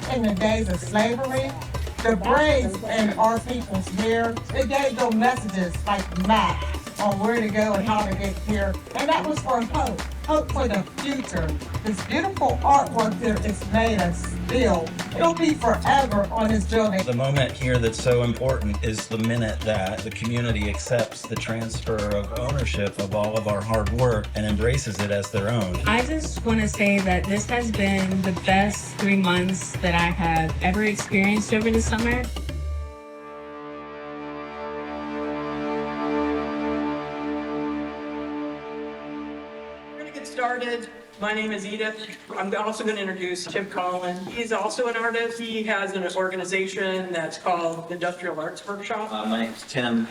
back in the days of slavery, the braids in our people's hair, it gave them messages like maps on where to go and how to get here. And that was for hope for the future. This beautiful artwork there is made of steel. It'll be forever on this building. The moment here that's so important is the minute that the community accepts the transfer of ownership of all of our hard work and embraces it as their own. I just want to say that this has been the best 3 months that I have ever experienced over the summer. Started. My name is Edith. I'm also going to introduce Tim Collin. He's also an artist. He has an organization that's called Industrial Arts Workshop. My name's Tim.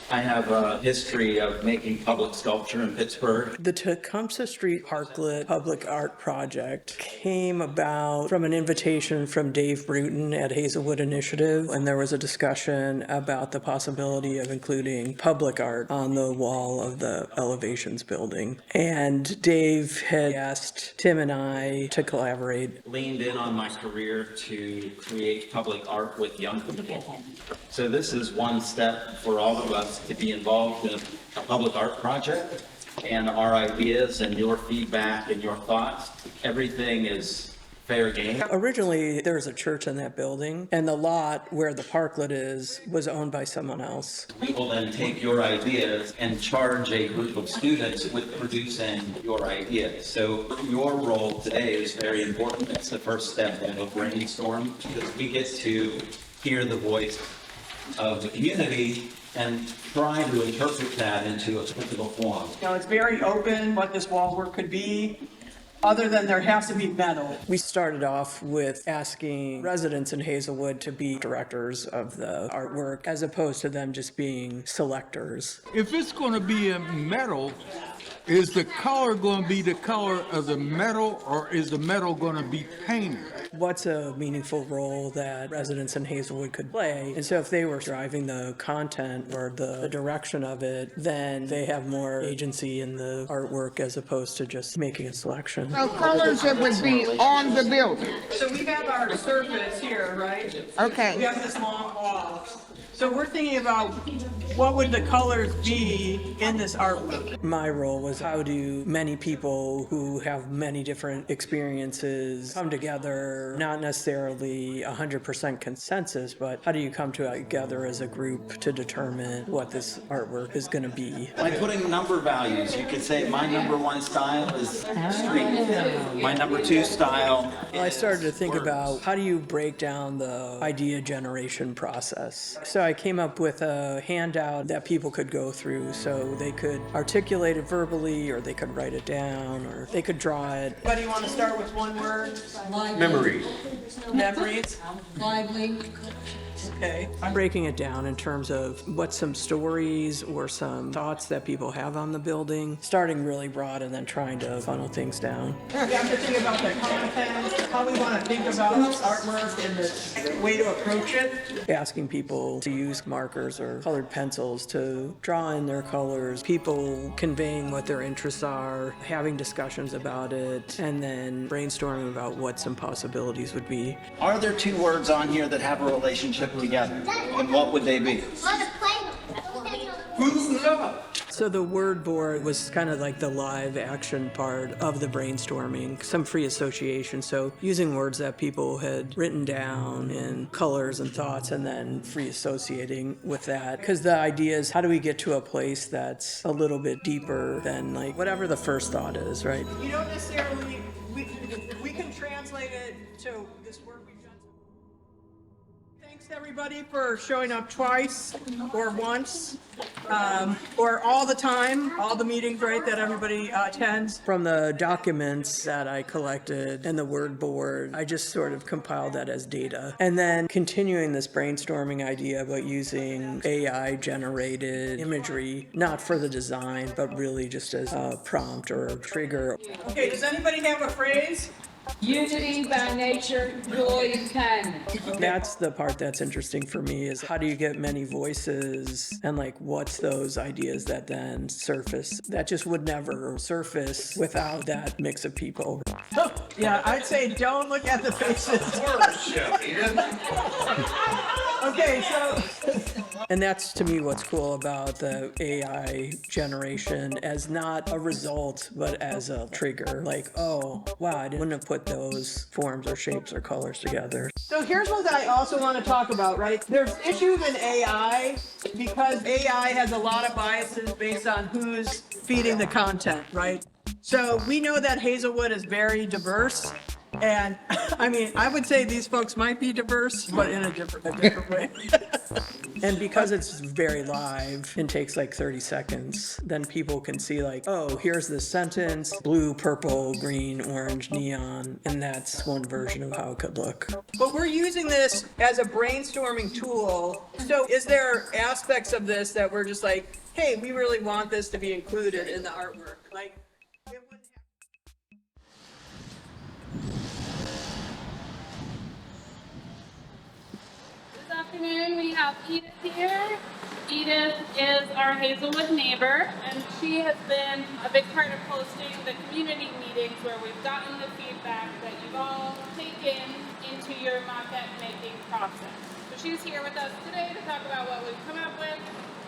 I have a history of making public sculpture in Pittsburgh. The Tecumseh Street Parklet Public Art Project came about from an invitation from Dave Bruton at Hazelwood Initiative, and there was a discussion about the possibility of including public art on the wall of the Elevations building. And Dave had asked Tim and I to collaborate. Leaned in on my career to create public art with young people. So this is one step for all of us to be involved in a public art project, and our ideas and your feedback and your thoughts, everything is fair game. Originally, there was a church in that building, and the lot where the parklet is was owned by someone else. We will then take your ideas and charge a group of students with producing your ideas. So your role today is very important. It's the first step of a brainstorm, because we get to hear the voice of the community and try to interpret that into a physical form. You know, it's very open what this wall work could be, other than there has to be metal. We started off with asking residents in Hazelwood to be directors of the artwork, as opposed to them just being selectors. If it's going to be in metal, is the color going to be the color of the metal, or is the metal going to be painted? What's a meaningful role that residents in Hazelwood could play? And so if they were driving the content or the direction of it, then they have more agency in the artwork as opposed to just making a selection. So colors that would be on the building. So we have our surface here, right? Okay. We have this long wall. So we're thinking about what would the colors be in this artwork? My role was how do many people who have many different experiences come together, not necessarily 100% consensus, but how do you come together as a group to determine what this artwork is going to be? By putting number values, you could say my number one style is street. My number two style. Well, I started to think about how do you break down the idea generation process. So I came up with a handout that people could go through, so they could articulate it verbally, or they could write it down, or they could draw it. Anybody want to start with one word? Memory. Memories? Lively. Okay. I'm breaking it down in terms of what some stories or some thoughts that people have on the building, starting really broad and then trying to funnel things down. We have to think about the content, how we want to think about artwork and the way to approach it. Asking people to use markers or colored pencils to draw in their colors, people conveying what their interests are, having discussions about it, and then brainstorming about what some possibilities would be. Are there two words on here that have a relationship together? And what would they be? So the word board was kind of like the live action part of the brainstorming, some free association. So using words that people had written down in colors and thoughts and then free associating with that. Because the idea is how do we get to a place that's a little bit deeper than like whatever the first thought is, right? You don't necessarily, we can translate it to this work we've done. Thanks everybody for showing up twice or once. Or all the time, all the meetings, right, that everybody attends. From the documents that I collected and the word board, I just sort of compiled that as data. And then continuing this brainstorming idea about using AI-generated imagery, not for the design, but really just as a prompt or a trigger. Okay, does anybody have a phrase? Unity by nature, joy and kindness. That's the part that's interesting for me is how do you get many voices and like what's those ideas that then surface that just would never surface without that mix of people. Yeah, I'd say don't look at the faces. Okay, so and that's to me what's cool about the AI generation as not a result but as a trigger. Like, oh wow, I wouldn't have put those forms or shapes or colors together. So here's what I also want to talk about, right? There's issues in AI because AI has a lot of biases based on who's feeding the content, right? So we know that Hazelwood is very diverse. And I mean, I would say these folks might be diverse, but in a different way. And because it's very live and takes like 30 seconds, then people can see like, oh, here's this sentence, blue, purple, green, orange, neon, and that's one version of how it could look. But we're using this as a brainstorming tool. So is there aspects of this that we're just like, hey, we really want this to be included in the artwork? Like, it wouldn't This afternoon we have Edith here. Edith is our Hazelwood neighbor, and she has been a big part of hosting the community meetings where we've gotten the feedback that you've all taken into your maquette making process. So she's here with us today to talk about what we've come up with,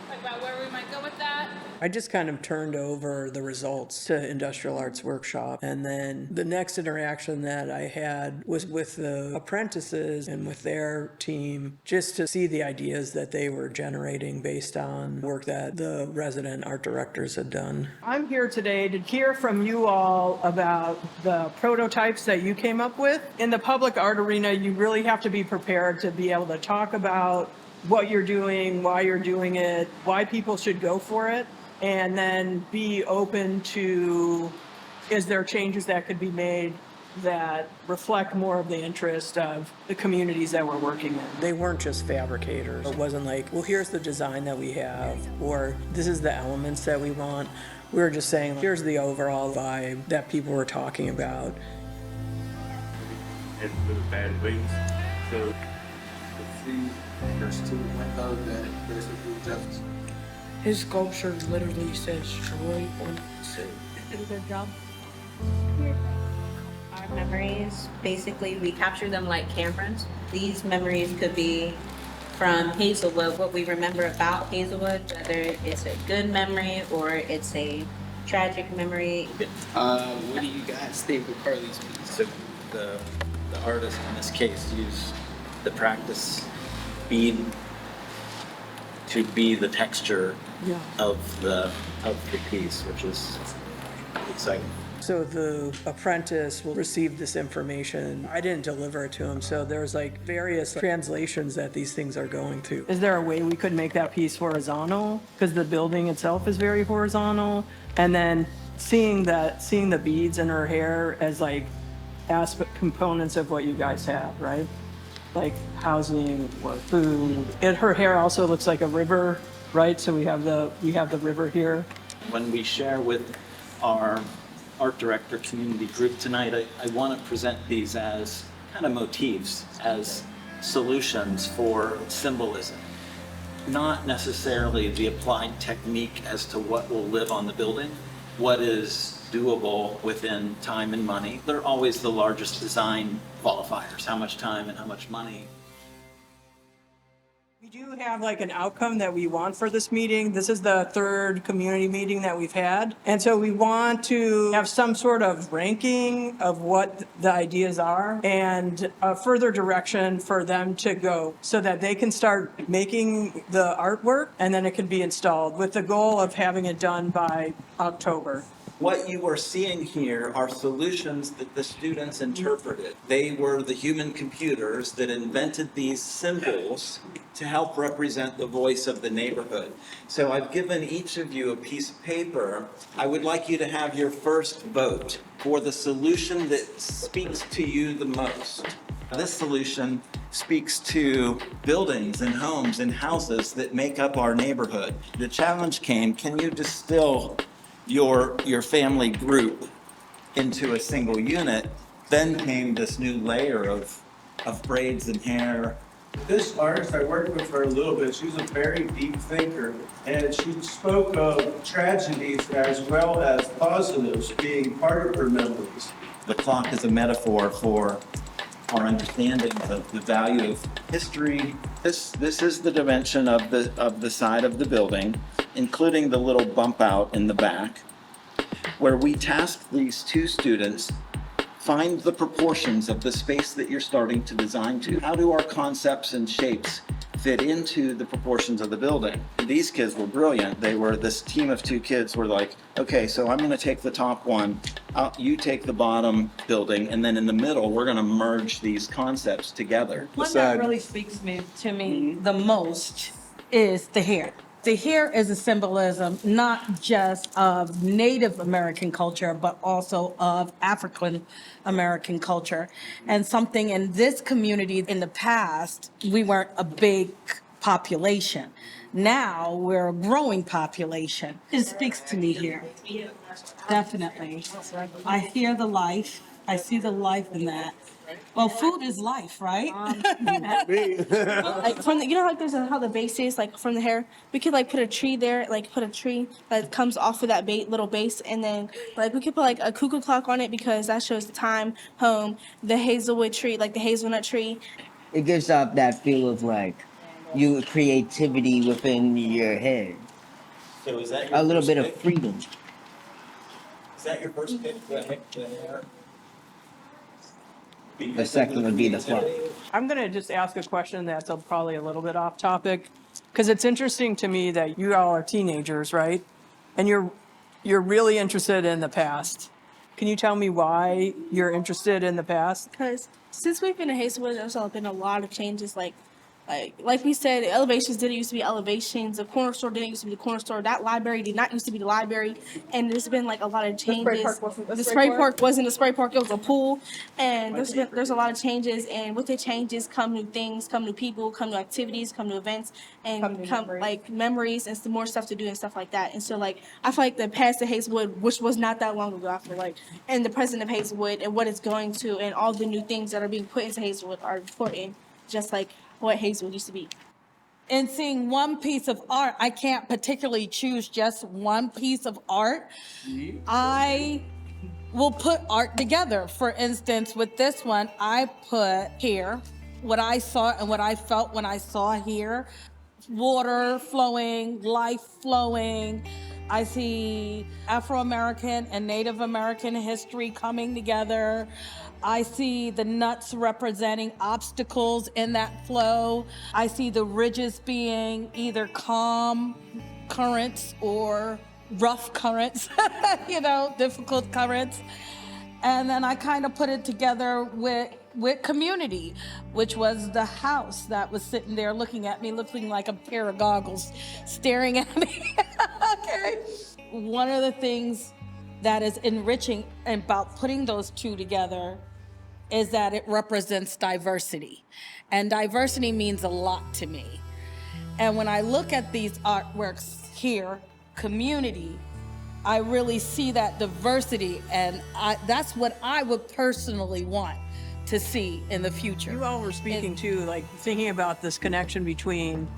talk about where we might go with that. I just kind of turned over the results to Industrial Arts Workshop. And then the next interaction that I had was with the apprentices and with their team, just to see the ideas that they were generating based on work that the resident art directors had done. I'm here today to hear from you all about the prototypes that you came up with. In the public art arena, you really have to be prepared to be able to talk about what you're doing, why you're doing it, why people should go for it, and then be open to, is there changes that could be made that reflect more of the interest of the communities that we're working in. They weren't just fabricators. It wasn't like, well, here's the design that we have, or this is the elements that we want. We were just saying, here's the overall vibe that people were talking about. And for the bad wings. So let's see, there's two windows that basically just. His sculpture literally says joy on it. Did a good job. Our memories, basically, we capture them like cameras. These memories could be from Hazelwood, what we remember about Hazelwood, whether it's a good memory or it's a tragic memory. What do you guys think of Carly's piece? So the artist in this case used the practice bead to be the texture of the piece, which is exciting. So the apprentice will receive this information. I didn't deliver it to him, so there's like various translations that these things are going through. Is there a way we could make that piece horizontal? Because the building itself is very horizontal. And then seeing the beads in her hair as like aspect components of what you guys have, right? Like housing or food. And her hair also looks like a river, right? So we have the river here. When we share with our art director community group tonight, I want to present these as kind of motifs, as solutions for symbolism. Not necessarily the applied technique as to what will live on the building, what is doable within time and money. They're always the largest design qualifiers, how much time and how much money. We do have like an outcome that we want for this meeting. This is the third community meeting that we've had. And so we want to have some sort of ranking of what the ideas are and a further direction for them to go so that they can start making the artwork and then it can be installed with the goal of having it done by October. What you are seeing here are solutions that the students interpreted. They were the human computers that invented these symbols to help represent the voice of the neighborhood. So I've given each of you a piece of paper. I would like you to have your first vote for the solution that speaks to you the most. This solution speaks to buildings and homes and houses that make up our neighborhood. The challenge came, can you distill your family group into a single unit Then came this new layer of braids and hair. This artist, I worked with her a little bit. She's a very deep thinker, and she spoke of tragedies as well as positives being part of her memories. The clock is a metaphor for our understanding of the value of history. This is the dimension of the side of the building, including the little bump out in the back, where we tasked these two students find the proportions of the space that you're starting to design to. How do our concepts and shapes fit into the proportions of the building? These kids were brilliant. This team of two kids were like, okay, so I'm gonna take the top one, you take the bottom building, and then in the middle, we're gonna merge these concepts together. One that really speaks to me the most is the hair. The hair is a symbolism not just of Native American culture, but also of African American culture. And something in this community in the past, we weren't a big population. Now we're a growing population. It speaks to me here. Definitely. I hear the life. I see the life in that. Well, food is life, right? Like from the, you know, like there's how the base is like from the hair. We could like put a tree there, like put a tree that comes off of that little base, and then like we could put like a cuckoo clock on it because that shows the time, home, the hazelwood tree, like the hazelnut tree. It gives off that feel of like creativity within your head. So is that a little bit of freedom? Is that your first pick, the hair? The second would be the flow. I'm going to just ask a question that's probably a little bit off topic, because it's interesting to me that you all are teenagers, right? And you're really interested in the past. Can you tell me why you're interested in the past? Because since we've been in Hazelwood, there's been a lot of changes. Like we said, elevations didn't used to be elevations. The corner store didn't used to be the corner store. That library did not used to be the library. And there's been like a lot of changes. The spray park wasn't a spray park. It was a pool. And there's a lot of changes. And with the changes come new things, come new people, come new activities, come new events, and come like memories and some more stuff to do and stuff like that. And so like I feel like the past of Hazelwood, which was not that long ago, I feel like, and the present of Hazelwood and what it's going to, and all the new things that are being put into Hazelwood are important. Just like what Hazelwood used to be. In seeing one piece of art, I can't particularly choose just one piece of art. I will put art together. For instance, with this one, I put here what I saw and what I felt when I saw here. Water flowing, life flowing. I see Afro-American and Native American history coming together. I see the nuts representing obstacles in that flow. I see the ridges being either calm currents or rough currents, difficult currents. And then I kind of put it together with community, which was the house that was sitting there looking at me, looking like a pair of goggles, staring at me. Okay. One of the things that is enriching about putting those two together is that it represents diversity. And diversity means a lot to me. And when I look at these artworks here, community, I really see that diversity, and that's what I would personally want to see in the future. You all were speaking too, like thinking about this connection between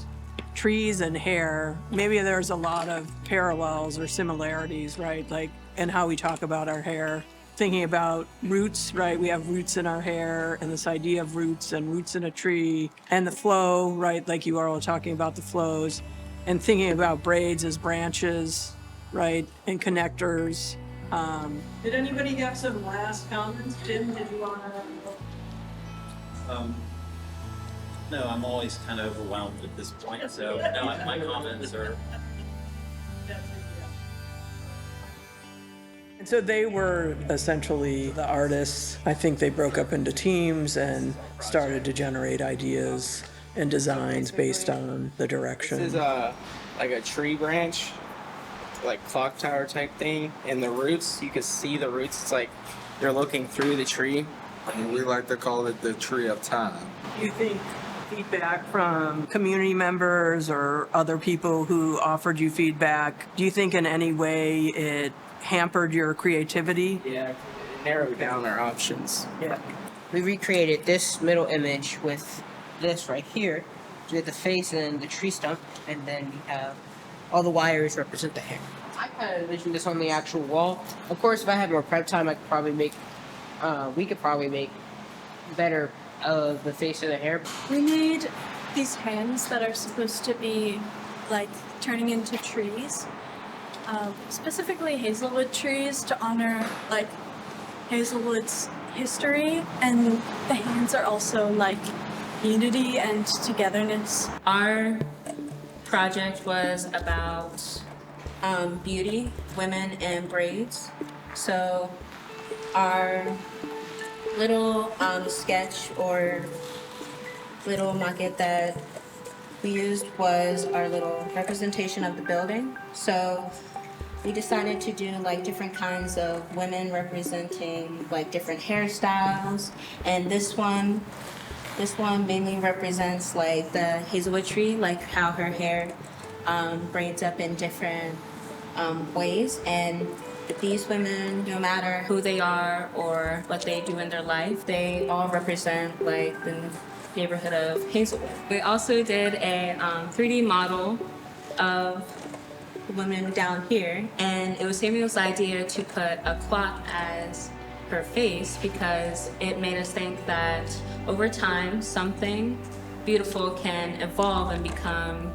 trees and hair. Maybe there's a lot of parallels or similarities, right? Like, and how we talk about our hair. Thinking about roots, right? We have roots in our hair, and this idea of roots and roots in a tree, and the flow, right? Like you are all talking about the flows, and thinking about braids as branches, right? And connectors. Did anybody have some last comments? Jim, did you want to? No, I'm always kind of overwhelmed at this point, so no, my comments are. And so they were essentially the artists. I think they broke up into teams and started to generate ideas and designs based on the direction. This is like a tree branch, like clock tower type thing. And the roots, you can see the roots. It's like you're looking through the tree. And we like to call it the tree of time. Do you think feedback from community members or other people who offered you feedback, do you think in any way it hampered your creativity? Yeah, narrow down our options. Yeah. We recreated this middle image with this right here. We did the face and the tree stump, and then we have all the wires represent the hair. I kind of envisioned this on the actual wall. Of course, if I had more prep time, I could probably make, we could probably make better of the face of the hair. We made these hands that are supposed to be like turning into trees, specifically Hazelwood trees to honor like Hazelwood's history, and the hands are also like unity and togetherness. Our project was about beauty, women, and braids. So our little sketch or little maquette that we used was our little representation of the building. So we decided to do like different kinds of women representing like different hairstyles, and this one mainly represents like the Hazelwood tree, like how her hair braids up in different ways. And these women, no matter who they are or what they do in their life, they all represent like the neighborhood of Hazelwood. We also did a 3D model of the women down here, and it was Samuel's idea to put a clock as her face because it made us think that over time something beautiful can evolve and become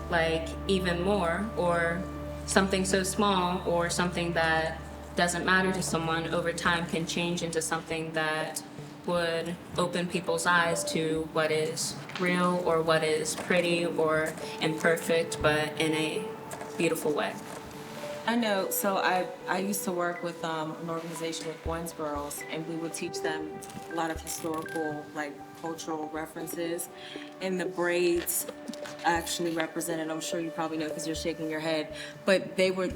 like even more, or something so small or something that doesn't matter to someone over time can change into something that would open people's eyes to what is real or what is pretty or imperfect, but in a beautiful way. I know, so I used to work with an organization with One's Girls, and we would teach them a lot of historical, like cultural references, and the braids actually represented, I'm sure you probably know because you're shaking your head, but they would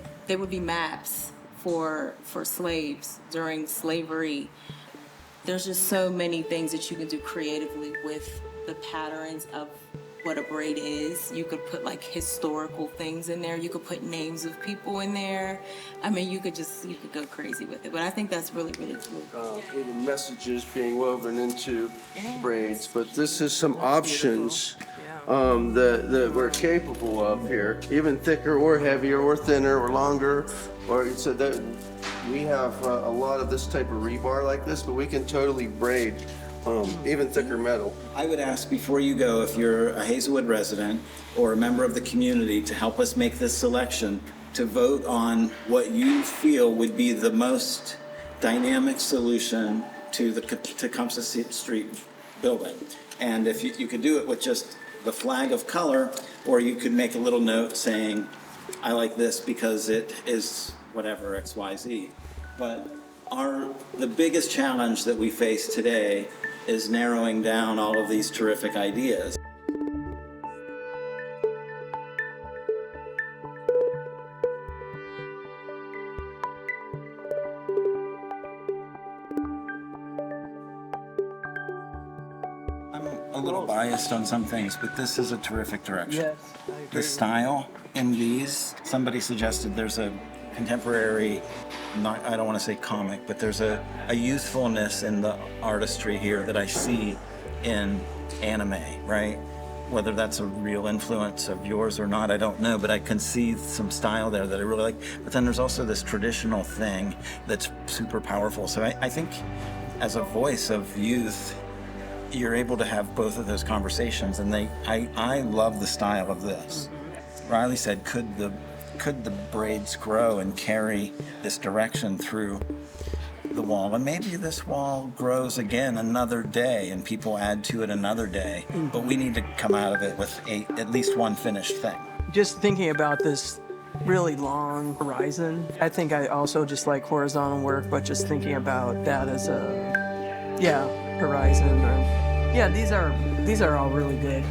be maps for slaves during slavery. There's just so many things that you can do creatively with the patterns of what a braid is. You could put like historical things in there. You could put names of people in there. I mean, you could go crazy with it. But I think that's really, really cool. Even messages being woven into braids. But this is some options that we're capable of here. Even thicker or heavier or thinner or longer. Or so that we have a lot of this type of rebar like this, but we can totally braid even thicker metal. I would ask before you go, if you're a Hazelwood resident or a member of the community, to help us make this selection, to vote on what you feel would be the most dynamic solution to the Tecumseh Street building. And if you could do it with just the flag of color, or you could make a little note saying, I like this because it is whatever XYZ. But the biggest challenge that we face today is narrowing down all of these terrific ideas. I'm a little biased on some things, but this is a terrific direction. Yes, I agree. The style in these, somebody suggested there's a contemporary, I don't want to say comic, but there's a youthfulness in the artistry here that I see in anime, right? Whether that's a real influence of yours or not, I don't know, but I can see some style there that I really like. But then there's also this traditional thing that's super powerful. So I think as a voice of youth, you're able to have both of those conversations, and I love the style of this. Riley said, could the braids grow and carry this direction through the wall? And maybe this wall grows again another day and people add to it another day, but we need to come out of it with at least one finished thing. Just thinking about this really long horizon, I think I also just like horizontal work, but just thinking about that as a, horizon. These are all really good.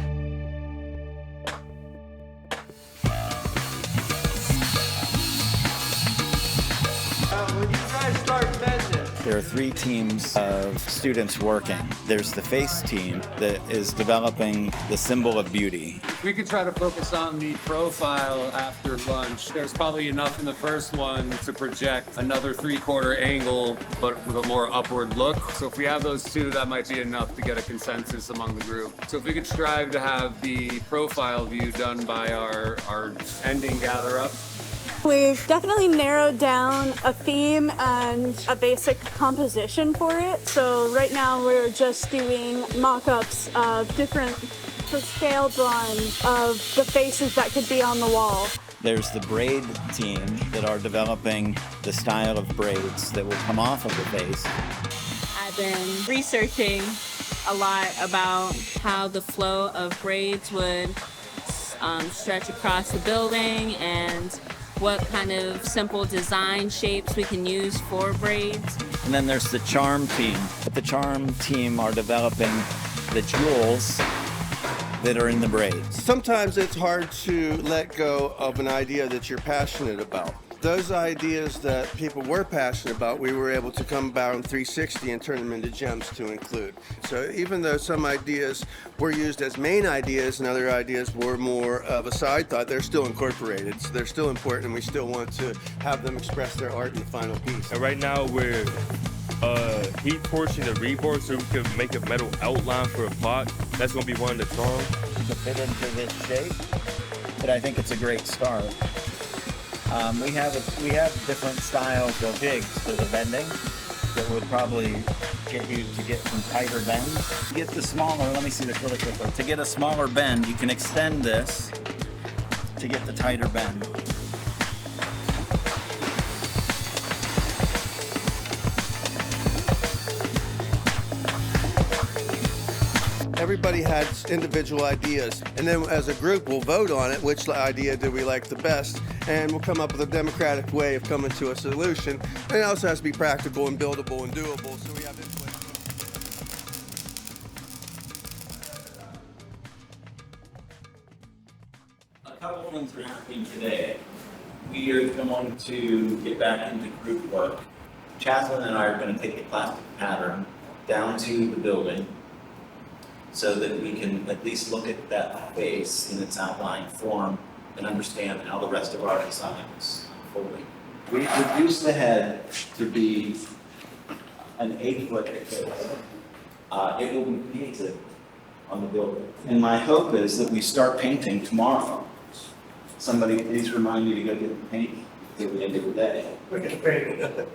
When you guys start bending, There are 3 teams of students working. There's the face team that is developing the symbol of beauty. We could try to focus on the profile after lunch. There's probably enough in the first one to project another 3/4 angle, but with a more upward look. So if we have those 2, that might be enough to get a consensus among the group. So if we could strive to have the profile view done by our ending gather up. We've definitely narrowed down a theme and a basic composition for it. So right now we're just doing mock-ups of different scale drawings of the faces that could be on the wall. There's the braid team that are developing the style of braids that will come off of the face. I've been researching a lot about how the flow of braids would stretch across the building and what kind of simple design shapes we can use for braids. And then there's the charm team. The charm team are developing the jewels that are in the braids. Sometimes it's hard to let go of an idea that you're passionate about. Those ideas that people were passionate about, we were able to come about in 360 and turn them into gems to include. So even though some ideas were used as main ideas and other ideas were more of a side thought, they're still incorporated. So they're still important, and we still want to have them express their art in the final piece. And right now we're heat torching the rebar so we can make a metal outline for a pot. That's going to be one of the charms. To fit into this shape, but I think it's a great start. We have different styles of jigs for the bending that would probably get you to get some tighter bends. To get the smaller, let me see this really quickly. To get a smaller bend, you can extend this to get the tighter bend. Everybody had individual ideas, and then as a group we'll vote on it, which idea do we like the best, and we'll come up with a democratic way of coming to a solution. And it also has to be practical and buildable and doable, so we have input. A couple things are happening today. We are going to get back into group work. Chaslin and I are going to take the plastic pattern down to the building so that we can at least look at that face in its outline form and understand how the rest of our design is unfolding. We reduced the head to be an 8-foot face. It will be painted on the building. And my hope is that we start painting tomorrow. Somebody please remind me to go get the paint at the end of the day. We're going to paint.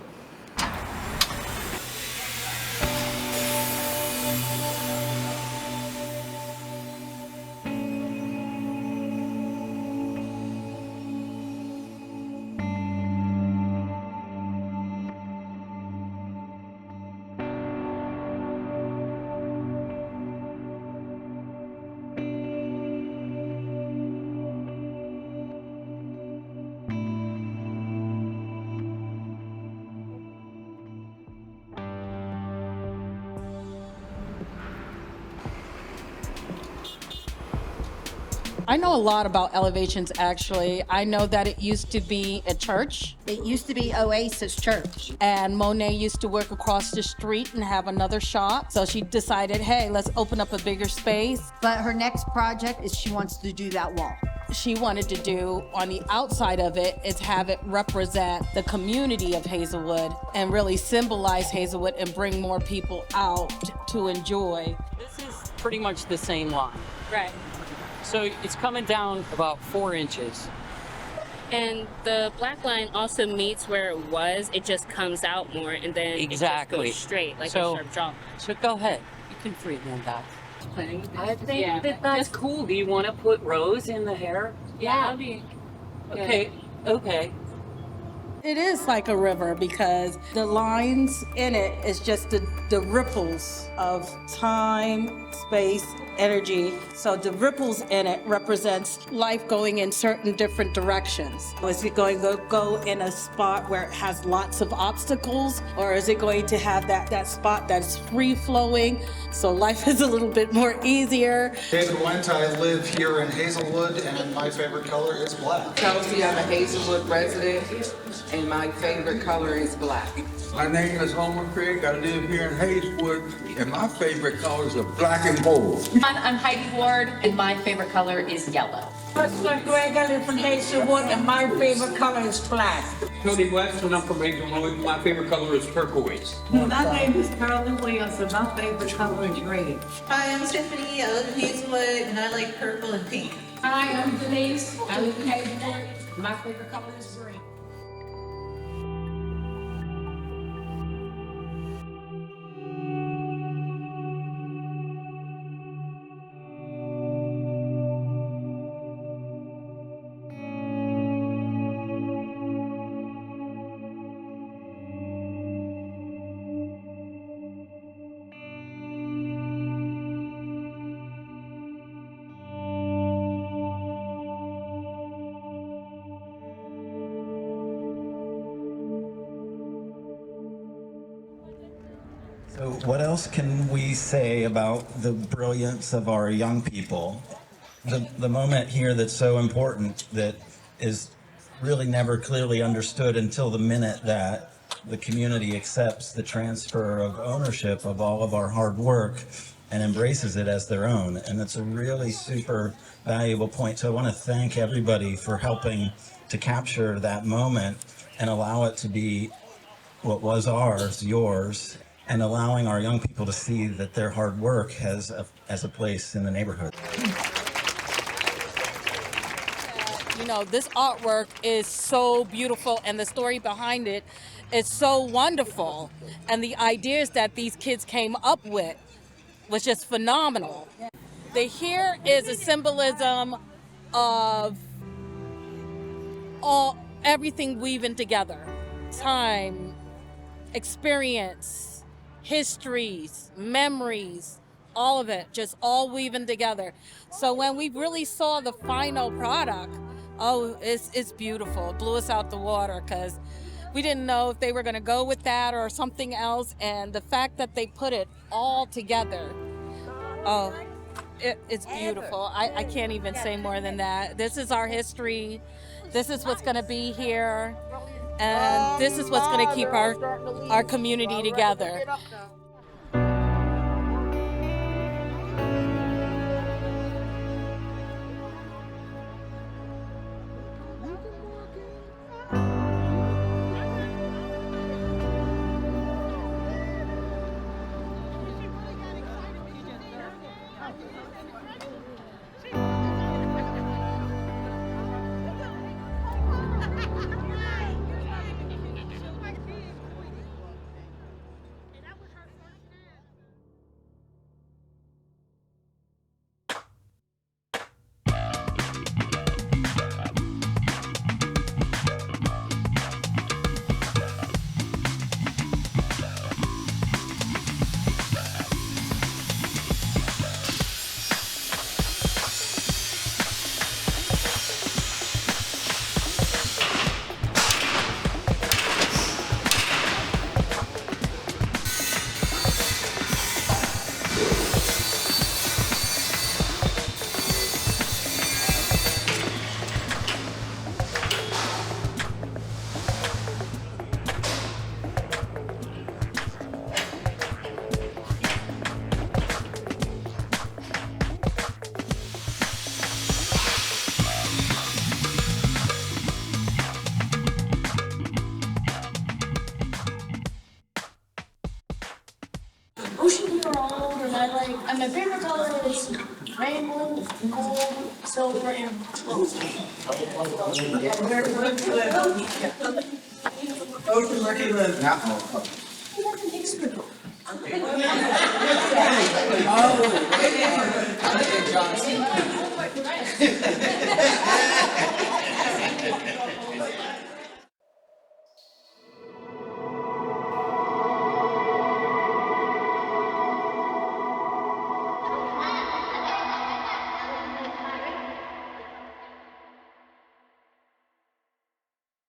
I know a lot about elevations, actually. I know that it used to be a church. It used to be Oasis Church. And Monet used to work across the street and have another shop. So she decided, hey, let's open up a bigger space. But her next project is she wants to do that wall. She wanted to do on the outside of it is have it represent the community of Hazelwood and really symbolize Hazelwood and bring more people out to enjoy. This is pretty much the same line. Right. So it's coming down about 4 inches. And the black line also meets where it was. It just comes out more, and then Exactly. it just goes straight, like So- a sharp drop. So go ahead. You can freehand that. I think that's cool. Do you want to put rose in the hair? Yeah, that'd be Okay. Okay. It is like a river because the lines in it is just the ripples of time, space, energy. So the ripples in it represents life going in certain different directions. Is it going to go in a spot where it has lots of obstacles, or is it going to have that spot that's free flowing? So life is a little bit more easier. David Went, I live here in Hazelwood, and my favorite color is black. Chelsea, I'm a Hazelwood resident, and my favorite color is black. My name is Homer Craig. I live here in Hazelwood, and my favorite colors are black and gold. I'm Heidi Ward, and my favorite color is yellow. Mr. Greg, I live in Hazelwood, and my favorite color is black. Tony West, and I'm from Hazelwood. My favorite color is turquoise. My name is Carolyn Williams, and my favorite color is red. Hi, I'm Tiffany. I live in Hazelwood, and I like purple and pink. Hi, I'm Denise. I live in Hazelwood. My favorite color is green. So what else can we say about the brilliance of our young people? The moment here that's so important that is really never clearly understood until the minute that the community accepts the transfer of ownership of all of our hard work and embraces it as their own. And it's a really super valuable point. So I want to thank everybody for helping to capture that moment and allow it to be what was ours, yours, and allowing our young people to see that their hard work has a place in the neighborhood. You know, this artwork is so beautiful, and the story behind it is so wonderful. And the ideas that these kids came up with was just phenomenal. Here is a symbolism of everything weaving together. Time, experience, histories, memories, all of it, just all weaving together. So when we really saw the final product, oh, it's beautiful. It blew us out the water because we didn't know if they were going to go with that or something else. And the fact that they put it all together, oh, it's beautiful. I can't even say more than that. This is our history. This is what's going to be here. And this is what's going to keep our community together. Ocean mural, and my favorite color is rainbow, gold, silver, and Ocean, where do you live? Oh, I live in Johnson.